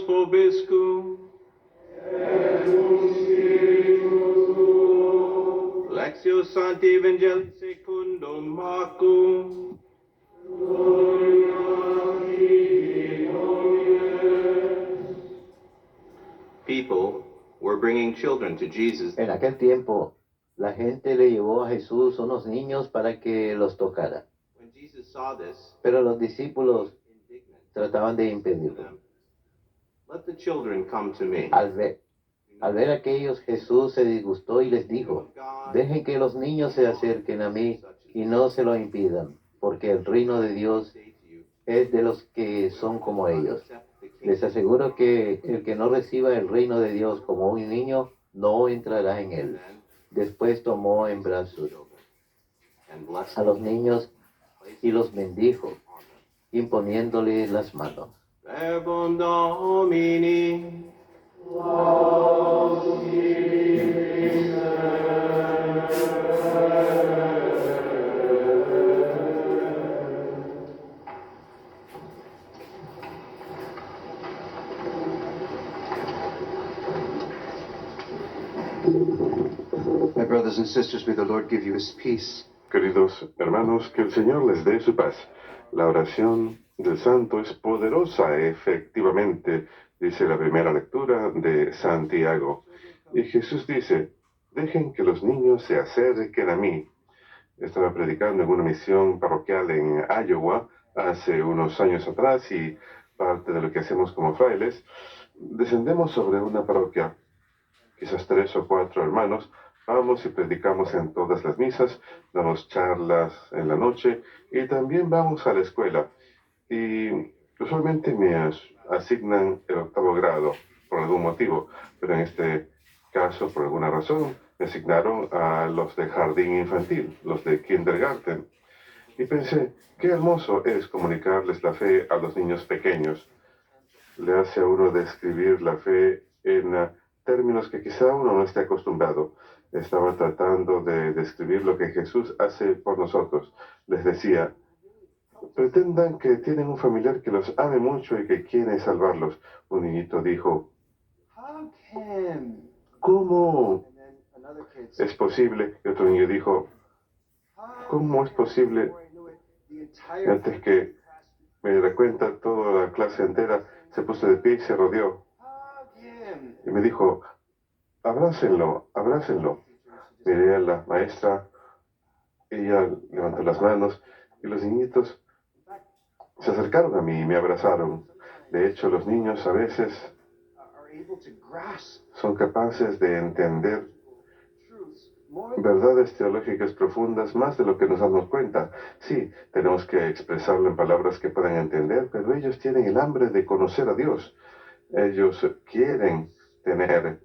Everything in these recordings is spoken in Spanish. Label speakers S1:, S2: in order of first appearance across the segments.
S1: vobiscum. Lectio Sancti Evangelii secundum Marcum. People were bringing children to Jesus.
S2: En aquel tiempo, la gente le llevó a Jesús unos niños para que los tocara.
S1: When Jesus saw this,
S2: Pero los discípulos
S1: indignant,
S2: trataban de
S1: said to
S2: impedirlo.
S1: them, "Let the children come to me."
S2: Al ver a aquellos, Jesús se disgustó y les dijo, dejen que los niños se acerquen a mí y no se lo impidan, porque el reino de Dios es de los que son como ellos. Les aseguro que el que no reciba el reino de Dios como un niño, no entrará en él. Después tomó en brazos a los niños y los bendijo, imponiéndole las manos.
S1: Verbum Domini.
S3: My brothers and sisters, may the Lord give you his peace.
S4: Queridos hermanos, que el Señor les dé su paz. La oración del santo es poderosa, efectivamente, dice la primera lectura de Santiago. Y Jesús dice, dejen que los niños se acerquen a mí. Estaba predicando en una misión parroquial en Iowa hace unos años atrás y parte de lo que hacemos como frailes, descendemos sobre una parroquia, quizás 3 o 4 hermanos. Vamos y predicamos en todas las misas, damos charlas en la noche y también vamos a la escuela. Y usualmente me asignan el 8º grado por algún motivo, pero en este caso, por alguna razón, me asignaron a los de jardín infantil, los de kindergarten. Y pensé, qué hermoso es comunicarles la fe a los niños pequeños. Le hace a uno describir la fe en términos que quizá uno no esté acostumbrado. Estaba tratando de describir lo que Jesús hace por nosotros. Les decía, pretendan que tienen un familiar que los ame mucho y que quiere salvarlos. Un niñito dijo, ¿cómo es posible? Y otro niño dijo, ¿cómo es posible? Y antes que me diera cuenta, toda la clase entera se puso de pie y se rodeó. Y me dijo, abrácenlo, abrácenlo. Miré a la maestra, ella levantó las manos y los niñitos se acercaron a mí y me abrazaron. De hecho, los niños a veces son capaces de entender verdades teológicas profundas más de lo que nos damos cuenta. Sí, tenemos que expresarlo en palabras que puedan entender, pero ellos tienen el hambre de conocer a Dios. Ellos quieren tener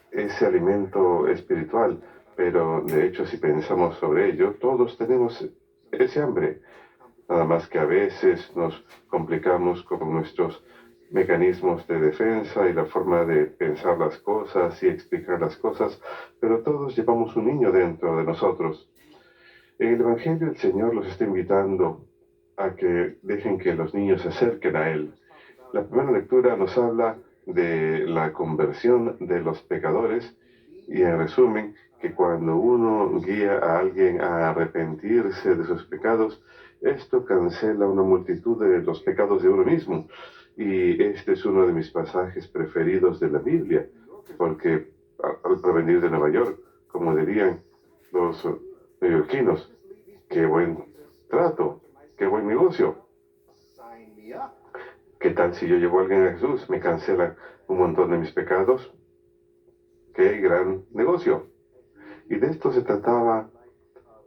S4: ese alimento espiritual, pero de hecho si pensamos sobre ello, todos tenemos ese hambre. Nada más que a veces nos complicamos con nuestros mecanismos de defensa y la forma de pensar las cosas y explicar las cosas, pero todos llevamos un niño dentro de nosotros. En el Evangelio el Señor los está invitando a que dejen que los niños se acerquen a Él. La primera lectura nos habla de la conversión de los pecadores y en resumen que cuando uno guía a alguien a arrepentirse de sus pecados, esto cancela una multitud de los pecados de uno mismo. Y este es uno de mis pasajes preferidos de la Biblia, porque al provenir de Nueva York, como dirían los neoyorquinos, qué buen trato, qué buen negocio. ¿Qué tal si yo llevo a alguien a Jesús? Me cancelan un montón de mis pecados. ¡Qué gran negocio! Y de esto se trataba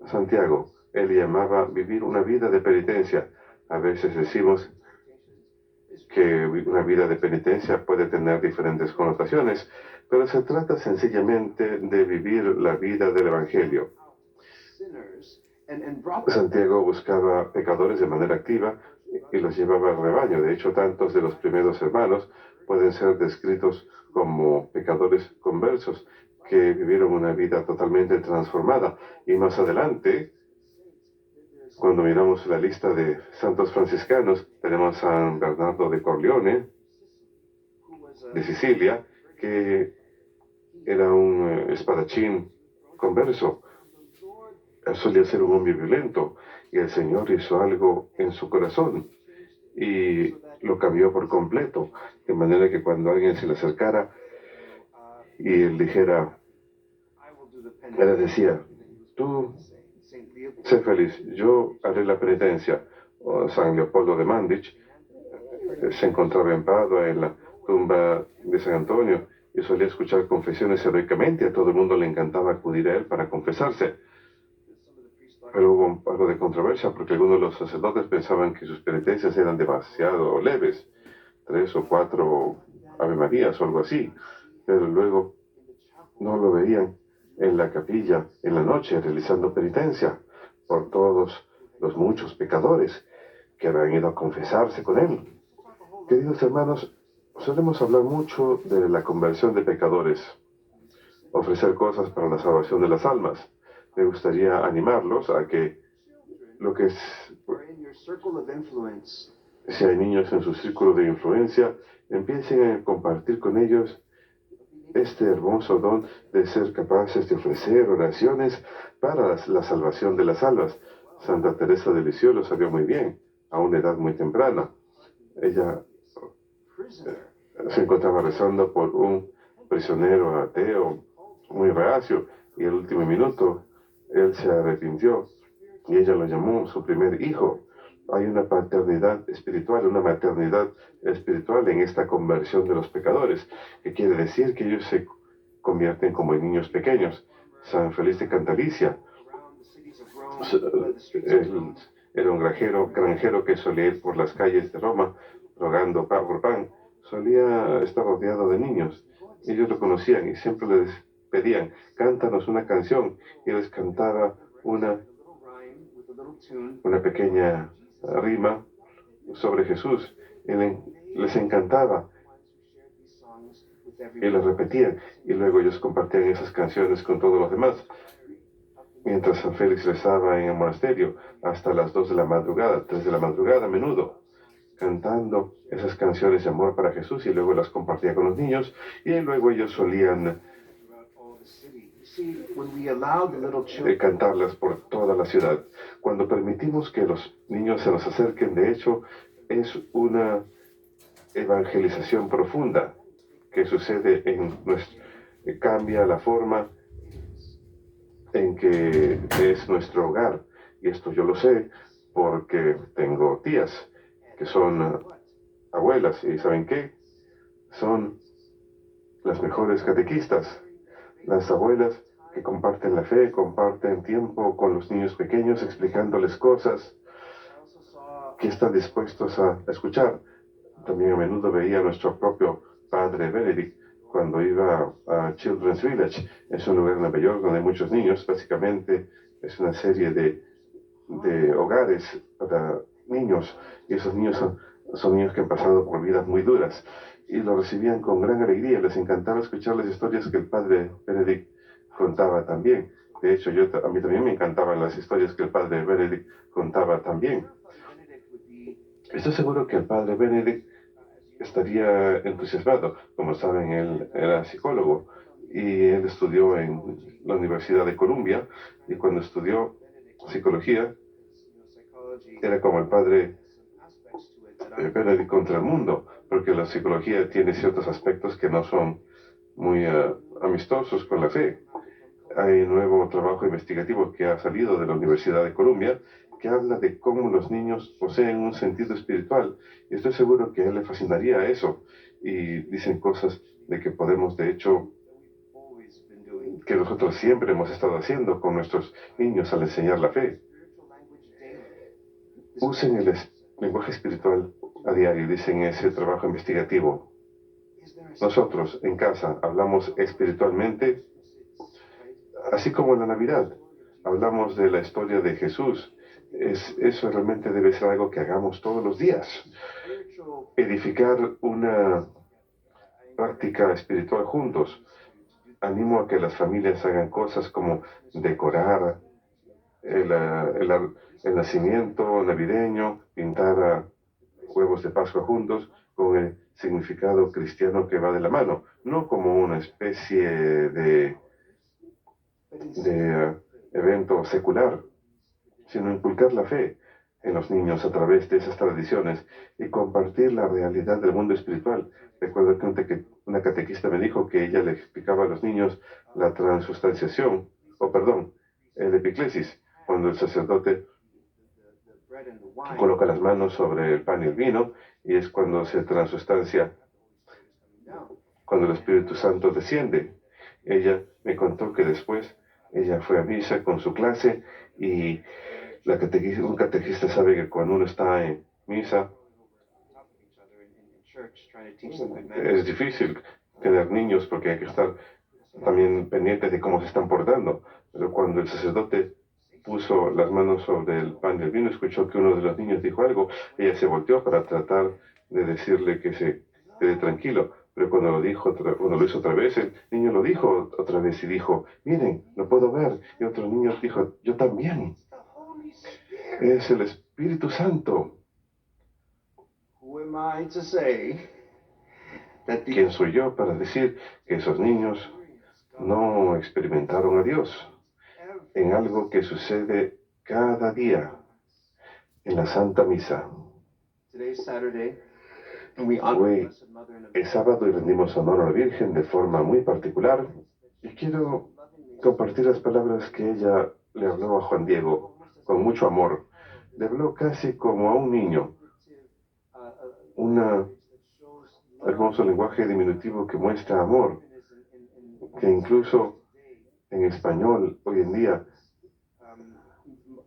S4: Santiago. Él llamaba vivir una vida de penitencia. A veces decimos que una vida de penitencia puede tener diferentes connotaciones, pero se trata sencillamente de vivir la vida del Evangelio. Santiago buscaba pecadores de manera activa y los llevaba al rebaño. De hecho, tantos de los primeros hermanos pueden ser descritos como pecadores conversos que vivieron una vida totalmente transformada. Y más adelante, Cuando miramos la lista de santos franciscanos, tenemos a San Bernardo de Corleone, de Sicilia, que era un espadachín converso. Él solía ser un hombre violento y el Señor hizo algo en su corazón y lo cambió por completo, de manera que cuando alguien se le acercara y él dijera, él decía, tú sé feliz, yo haré la penitencia. O San Leopoldo de Mandich se encontraba en Padua en la tumba de San Antonio y solía escuchar confesiones heroicamente. A todo el mundo le encantaba acudir a él para confesarse. Pero hubo algo de controversia porque algunos de los sacerdotes pensaban que sus penitencias eran demasiado leves, 3 o 4 Ave Marías o algo así. Pero luego no lo veían en la capilla en la noche realizando penitencia por todos los muchos pecadores que habían ido a confesarse con él. Queridos hermanos, solemos hablar mucho de la conversión de pecadores, ofrecer cosas para la salvación de las almas. Me gustaría animarlos a que si hay niños en su círculo de influencia, empiecen a compartir con ellos este hermoso don de ser capaces de ofrecer oraciones para la salvación de las almas. Santa Teresa de Lisieux lo sabía muy bien, a una edad muy temprana. Ella se encontraba rezando por un prisionero ateo muy reacio y al último minuto él se arrepintió y ella lo llamó su primer hijo. Hay una paternidad espiritual, una maternidad espiritual en esta conversión de los pecadores, que quiere decir que ellos se convierten como en niños pequeños. San Feliz de Cantalicia, él era un granjero que solía ir por las calles de Roma rogando por pan. Solía estar rodeado de niños. Ellos lo conocían y siempre les pedían, cántanos una canción. Y les cantaba una pequeña rima sobre Jesús. Y les encantaba. Y las repetían. Y luego ellos compartían esas canciones con todos los demás. Mientras San Félix rezaba en el monasterio hasta las 2 de la madrugada, 3 de la madrugada a menudo, cantando esas canciones de amor para Jesús y luego las compartía con los niños y luego ellos solían cantarlas por toda la ciudad. Cuando permitimos que los niños se nos acerquen, de hecho, es una evangelización profunda que sucede cambia la forma en que es nuestro hogar. Y esto yo lo sé porque tengo tías que son abuelas y ¿saben qué? Son las mejores catequistas. Las abuelas que comparten la fe, comparten tiempo con los niños pequeños explicándoles cosas que están dispuestos a escuchar. También a menudo veía a nuestro propio padre Benedict cuando iba a Children's Village. Es un lugar en Nueva York donde hay muchos niños. Básicamente es una serie de hogares para niños y esos niños son niños que han pasado por vidas muy duras y lo recibían con gran alegría. Les encantaba escuchar las historias que el padre Benedict contaba también. De hecho, a mí también me encantaban las historias que el padre Benedict contaba también. Estoy seguro que el padre Benedict estaría entusiasmado. Como saben, él era psicólogo y él estudió en la Universidad de Columbia y cuando estudió psicología era como el padre Benedict contra el mundo, porque la psicología tiene ciertos aspectos que no son muy amistosos con la fe. Hay un nuevo trabajo investigativo que ha salido de la Universidad de Columbia que habla de cómo los niños poseen un sentido espiritual. Y estoy seguro que a él le fascinaría eso. Y dicen cosas de que podemos, de hecho, que nosotros siempre hemos estado haciendo con nuestros niños al enseñar la fe. Usen el lenguaje espiritual a diario, dicen ese trabajo investigativo. Nosotros en casa hablamos espiritualmente, así como en la Navidad. Hablamos de la historia de Jesús. Eso realmente debe ser algo que hagamos todos los días. Edificar una práctica espiritual juntos. Animo a que las familias hagan cosas como decorar el nacimiento navideño, pintar huevos de Pascua juntos con el significado cristiano que va de la mano, no como una especie de evento secular, sino inculcar la fe en los niños a través de esas tradiciones y compartir la realidad del mundo espiritual. Recuerdo que una catequista me dijo que ella le explicaba a los niños la transustanciación, el epiclesis, cuando el sacerdote coloca las manos sobre el pan y el vino, y es cuando se transustancia, cuando el Espíritu Santo desciende. Ella me contó que después ella fue a misa con su clase y un catequista sabe que cuando uno está en misa es difícil tener niños porque hay que estar también pendientes de cómo se están portando. Pero cuando el sacerdote puso las manos sobre el pan y el vino, escuchó que uno de los niños dijo algo. Ella se volteó para tratar de decirle que se quede tranquilo. Pero cuando lo hizo otra vez, el niño lo dijo otra vez y dijo, miren, lo puedo ver. Y otro niño dijo, yo también. Es el Espíritu Santo. ¿Quién soy yo para decir que esos niños no experimentaron a Dios en algo que sucede cada día en la Santa Misa? Hoy es sábado y rendimos honor a la Virgen de forma muy particular y quiero compartir las palabras que ella le habló a Juan Diego con mucho amor. Le habló casi como a un niño. Un hermoso lenguaje diminutivo que muestra amor, que incluso en español hoy en día,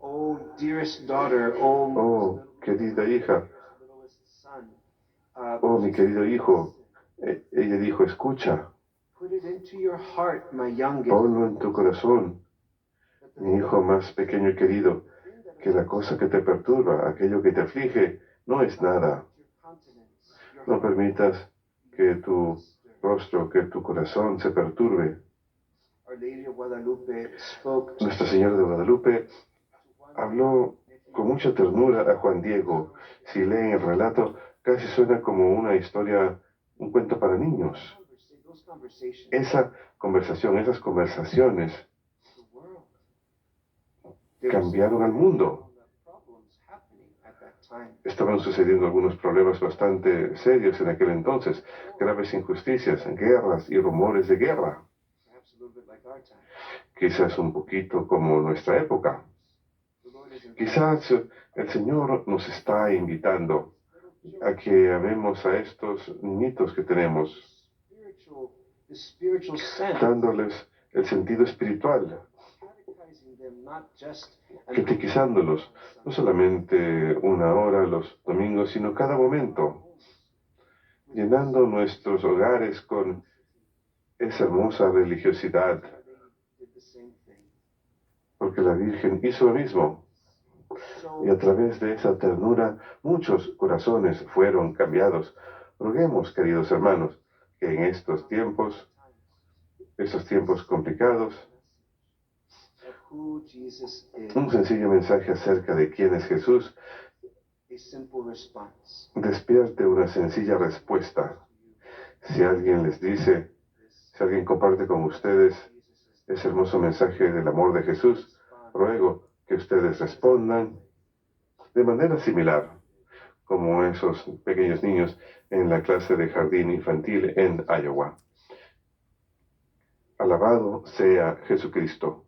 S4: oh, querida hija, oh, mi querido hijo, ella dijo, escucha, ponlo en tu corazón, mi hijo más pequeño y querido, que la cosa que te perturba, aquello que te aflige, no es nada. No permitas que tu rostro, que tu corazón se perturbe. Nuestra Señora de Guadalupe habló con mucha ternura a Juan Diego. Si leen el relato, casi suena como una historia, un cuento para niños. Esas conversaciones cambiaron al mundo. Estaban sucediendo algunos problemas bastante serios en aquel entonces, graves injusticias, guerras y rumores de guerra. Quizás un poquito como nuestra época. Quizás el Señor nos está invitando a que amemos a estos niñitos que tenemos, dándoles el sentido espiritual, catequizándolos, no solamente una hora los domingos, sino cada momento, llenando nuestros hogares con esa hermosa religiosidad, porque la Virgen hizo lo mismo, y a través de esa ternura muchos corazones fueron cambiados. Roguemos, queridos hermanos, que en estos tiempos complicados, un sencillo mensaje acerca de quién es Jesús despierte una sencilla respuesta. Si alguien les dice, si alguien comparte con ustedes ese hermoso mensaje del amor de Jesús, ruego que ustedes respondan de manera similar, como esos pequeños niños en la clase de jardín infantil en Iowa. Alabado sea Jesucristo.